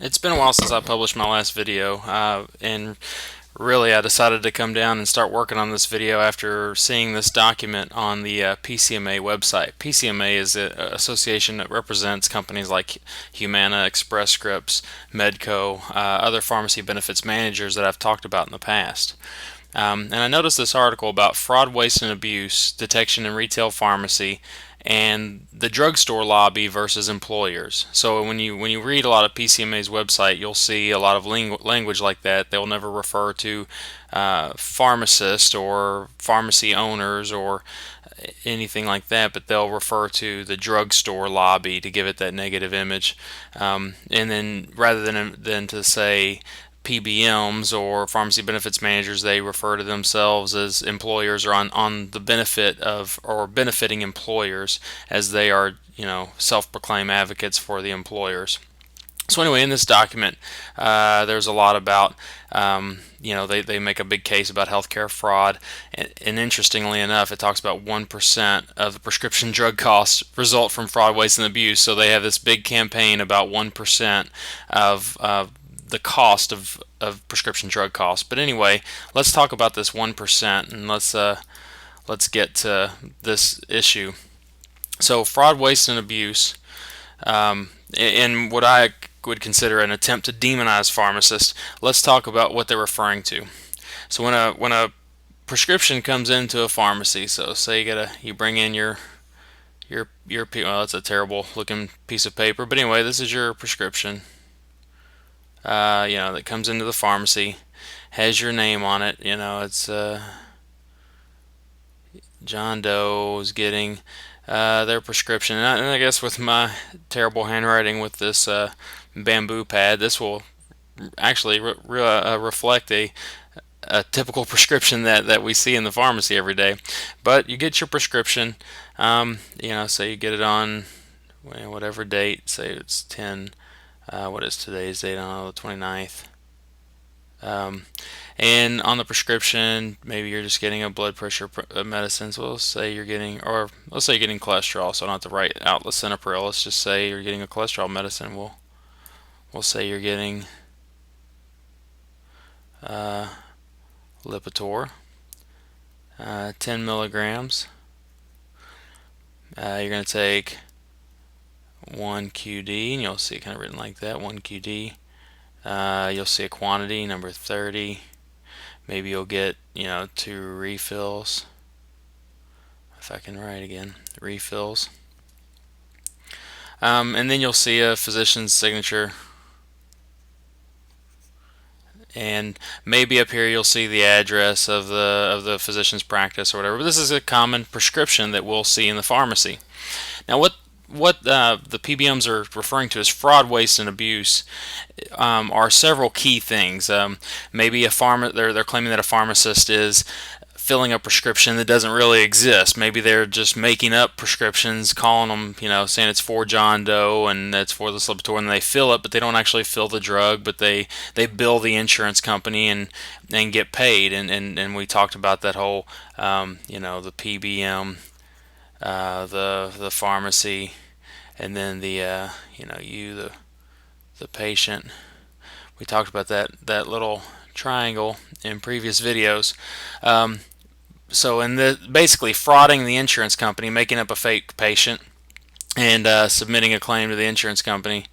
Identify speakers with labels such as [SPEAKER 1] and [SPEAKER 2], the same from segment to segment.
[SPEAKER 1] It's been a while since I published my last video, and really I decided to come down and start working on this video after seeing this document on the PCMA website. PCMA is an association that represents companies like Humana, Express Scripts, Medco, other pharmacy benefits managers that I've talked about in the past. And I noticed this article about fraud, waste, and abuse detection in retail pharmacy and the drugstore lobby versus employers. So when you read a lot of PCMA's website, you'll see a lot of language like that. They'll never refer to pharmacists or pharmacy owners or anything like that, but they'll refer to the drugstore lobby to give it that negative image. And then rather than to say PBMs or pharmacy benefits managers, they refer to themselves as employers or on the benefit of or benefiting employers, as they are, self-proclaimed advocates for the employers. So anyway, in this document, there's a lot about, they make a big case about healthcare fraud, and interestingly enough, it talks about 1% of the prescription drug costs result from fraud, waste, and abuse. So they have this big campaign about 1% of the cost of prescription drug costs. But anyway, let's talk about this 1%, and let's get to this issue. So fraud, waste, and abuse, in what I would consider an attempt to demonize pharmacists. Let's talk about what they're referring to. So when a prescription comes into a pharmacy, so say you bring in your well, it's a terrible looking piece of paper, but anyway, this is your prescription. That comes into the pharmacy, has your name on it. It's John Doe is getting their prescription. And I guess with my terrible handwriting with this bamboo pad, this will actually reflect a typical prescription that we see in the pharmacy every day. But you get your prescription, say you get it on whatever date, say it's 10, what is today's date? I don't know, the 29th. And on the prescription, maybe you're just getting a blood pressure medicine. So let's say you're getting, or let's say you're getting cholesterol. So I don't have to write out lisinopril. Let's just say you're getting a cholesterol medicine. We'll say you're getting uh, Lipitor, 10 milligrams. You're going to take 1 QD, and you'll see it kind of written like that, 1 QD. You'll see a quantity, number 30. Maybe you'll get, 2 refills. If I can write again, refills. And then you'll see a physician's signature. And maybe up here you'll see the address of the physician's practice or whatever. But this is a common prescription that we'll see in the pharmacy. Now, what the PBMs are referring to as fraud, waste, and abuse are several key things. Maybe they're claiming that a pharmacist is filling a prescription that doesn't really exist. Maybe they're just making up prescriptions, calling them, saying it's for John Doe and it's for the Lipitor, and they fill it, but they don't actually fill the drug, but they bill the insurance company and get paid. And we talked about that whole, the PBM, the pharmacy, and then the patient. We talked about that little triangle in previous videos. So basically frauding the insurance company, making up a fake patient, and submitting a claim to the insurance company,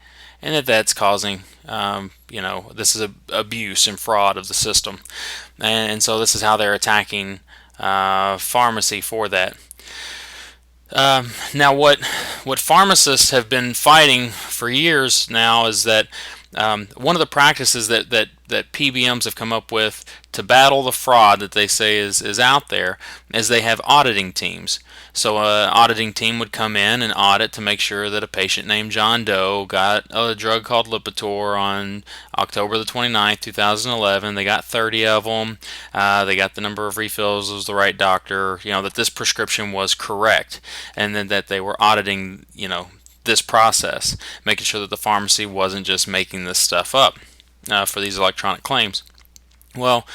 [SPEAKER 1] and that's causing, this is abuse and fraud of the system, and so this is how they're attacking pharmacy for that. Now, what pharmacists have been fighting for years now is that one of the practices that PBMs have come up with to battle the fraud that they say is out there is they have auditing teams. So an auditing team would come in and audit to make sure that a patient named John Doe got a drug called Lipitor on October the 29th, 2011. They got 30 of them. They got the number of refills, was the right doctor, that this prescription was correct, and then that they were auditing, this process, making sure that the pharmacy wasn't just making this stuff up for these electronic claims. Well,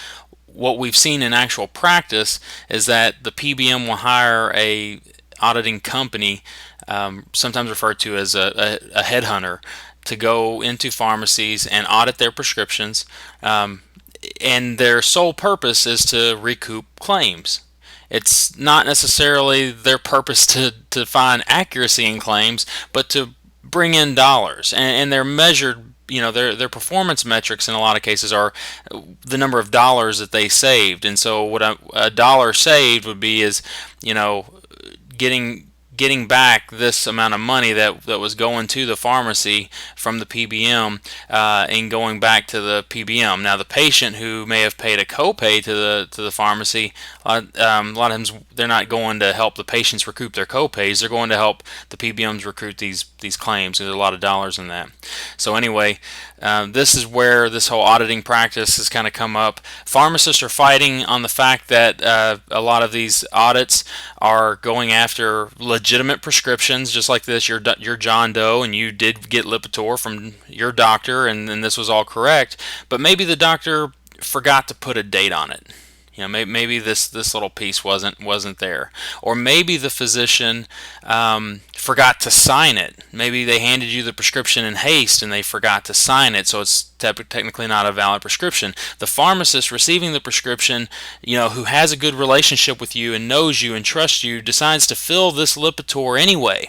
[SPEAKER 1] what we've seen in actual practice is that the PBM will hire a auditing company, sometimes referred to as a headhunter, to go into pharmacies and audit their prescriptions, and their sole purpose is to recoup claims. It's not necessarily their purpose to find accuracy in claims, but to bring in dollars. And they're measured, their performance metrics in a lot of cases are the number of dollars that they saved. And so what a dollar saved would be is, getting back this amount of money that was going to the pharmacy from the PBM, and going back to the PBM. Now, the patient who may have paid a copay to the pharmacy, a lot of times they're not going to help the patients recoup their copays. They're going to help the PBMs recruit these claims. There's a lot of dollars in that. So anyway, this is where this whole auditing practice has kind of come up. Pharmacists are fighting on the fact that a lot of these audits are going after legitimate prescriptions, just like this. You're John Doe, and you did get Lipitor from your doctor, and this was all correct. But maybe the doctor forgot to put a date on it. Maybe this little piece wasn't there, or maybe the physician forgot to sign it. Maybe they handed you the prescription in haste and they forgot to sign it, so it's technically not a valid prescription. The pharmacist receiving the prescription, who has a good relationship with you and knows you and trusts you, decides to fill this Lipitor anyway.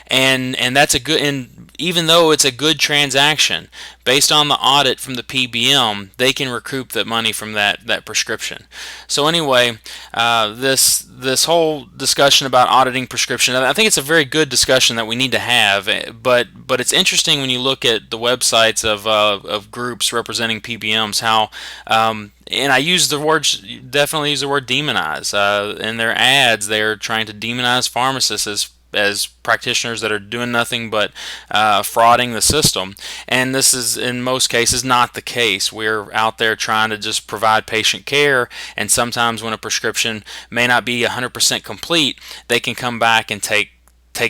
[SPEAKER 1] And that's a good, and even though it's a good transaction, based on the audit from the PBM, they can recoup that money from that prescription. So anyway, this whole discussion about auditing prescription, I think it's a very good discussion that we need to have. But it's interesting when you look at the websites of groups representing PBMs, how and I use the words, definitely use the word demonize. In their ads, they're trying to demonize pharmacists as practitioners that are doing nothing but frauding the system. And this is in most cases not the case. We're out there trying to just provide patient care, and sometimes when a prescription may not be 100% complete, they can come back and take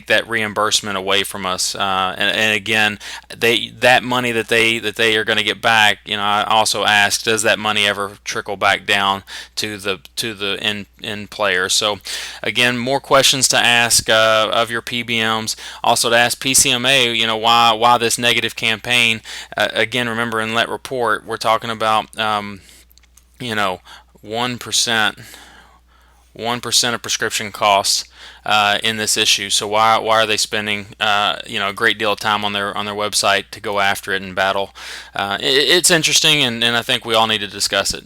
[SPEAKER 1] that reimbursement away from us, and again, that money that they are going to get back. I also ask, does that money ever trickle back down to the end player? So again, more questions to ask of your PBMs. Also to ask PCMA, why this negative campaign? Again, remember, in Let Report, we're talking about 1%. 1% of prescription costs in this issue. So why are they spending a great deal of time on their website to go after it and battle? It's interesting, and I think we all need to discuss it.